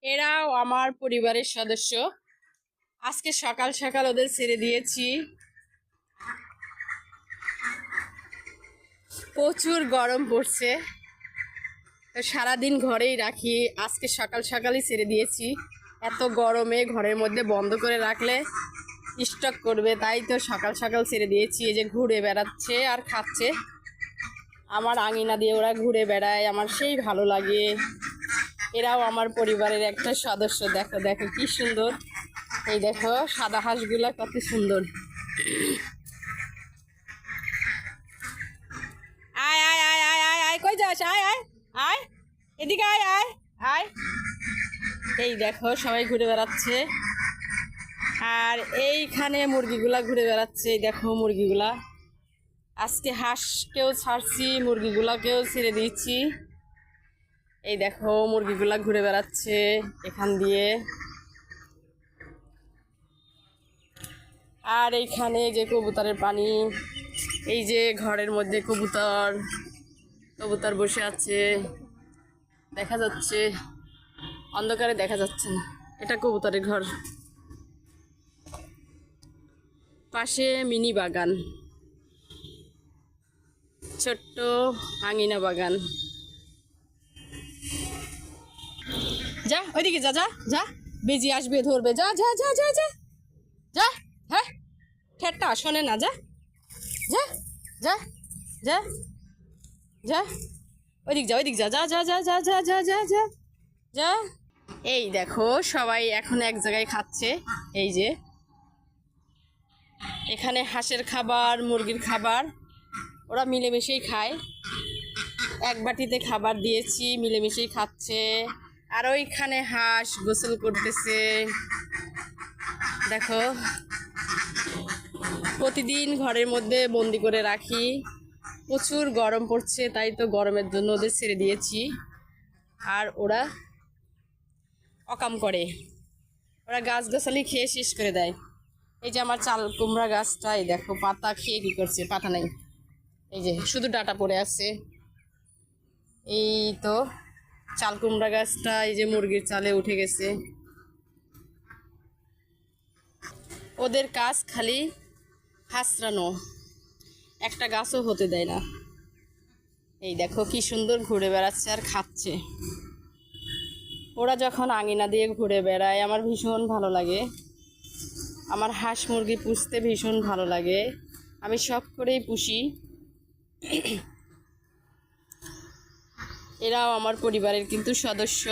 এরাও আমার পরিবারের সদস্য। আজকে সকাল সকাল ওদের ছেড়ে দিয়েছি। প্রচুর গরম পড়ছে, সারাদিন ঘরেই রাখি। আজকে সকাল সকালই ছেড়ে দিয়েছি। এত গরমে ঘরের মধ্যে বন্ধ করে রাখলে স্টক করবে, তাই তো সকাল সকাল ছেড়ে দিয়েছি। এই যে ঘুরে বেড়াচ্ছে আর খাচ্ছে। আমার আঙিনা দিয়ে ওরা ঘুরে বেড়ায়, আমার সেই ভালো লাগে। এরাও আমার পরিবারের একটা সদস্য। দেখো দেখো কি সুন্দর। এই দেখো সাদা হাঁসগুলা কত সুন্দর। আয় আয় আয় আয় আয় আয়, কই যাস? আয় আয় আয়, এদিকে আয় আয় আয়। এই দেখো সবাই ঘুরে বেড়াচ্ছে। আর এইখানে মুরগিগুলা ঘুরে বেড়াচ্ছে। এই দেখো মুরগিগুলা। আজকে হাঁসকেও ছাড়ছি, মুরগিগুলাকেও ছেড়ে দিয়েছি। এই দেখো মুরগিগুলা ঘুরে বেড়াচ্ছে এখান দিয়ে। আর এইখানে যে কবুতরের পানি, এই যে ঘরের মধ্যে কবুতর কবুতর বসে আছে, দেখা যাচ্ছে, অন্ধকারে দেখা যাচ্ছে না। এটা কবুতরের ঘর। পাশে মিনি বাগান, ছোট্ট আঙিনা বাগান। যা ওইদিকে যা যা যা, বেজি আসবে ধরবে। যা যা যা যা যা যা। হ্যাঁ, ঠেটটা শোনে না। যা যা যা যা যা, ওইদিক যা, ওইদিক যা যা যা যা যা যা যা যা যা যা। এই দেখো সবাই এখন এক জায়গায় খাচ্ছে। এই যে এখানে হাঁসের খাবার, মুরগির খাবার ওরা মিলেমিশেই খায়। এক বাটিতে খাবার দিয়েছি, মিলেমিশেই খাচ্ছে। আর ওইখানে হাঁস গোসল করতেছে। দেখো প্রতিদিন ঘরের মধ্যে বন্দি করে রাখি। প্রচুর গরম পড়ছে, তাই তো গরমের জন্য ওদের ছেড়ে দিয়েছি। আর ওরা অকাম করে, ওরা গাছগাছালি খেয়ে শেষ করে দেয়। এই যে আমার চাল কুমড়া গাছটা, এই দেখো পাতা খেয়ে কি করছে, পাতা নাই, এই যে শুধু ডাটা পড়ে আছে। এই তো চাল কুমড়া গাছটা এই যে মুরগির চালে উঠে গেছে। ওদের কাজ খালি হাসরানো, একটা গাছও হতে দেয় না। এই দেখো কি সুন্দর ঘুরে বেড়াচ্ছে আর খাচ্ছে। ওরা যখন আঙিনা দিয়ে ঘুরে বেড়ায় আমার ভীষণ ভালো লাগে। আমার হাঁস মুরগি পুষতে ভীষণ ভালো লাগে, আমি শখ করেই পুষি। এরাও আমার পরিবারের কিন্তু সদস্য।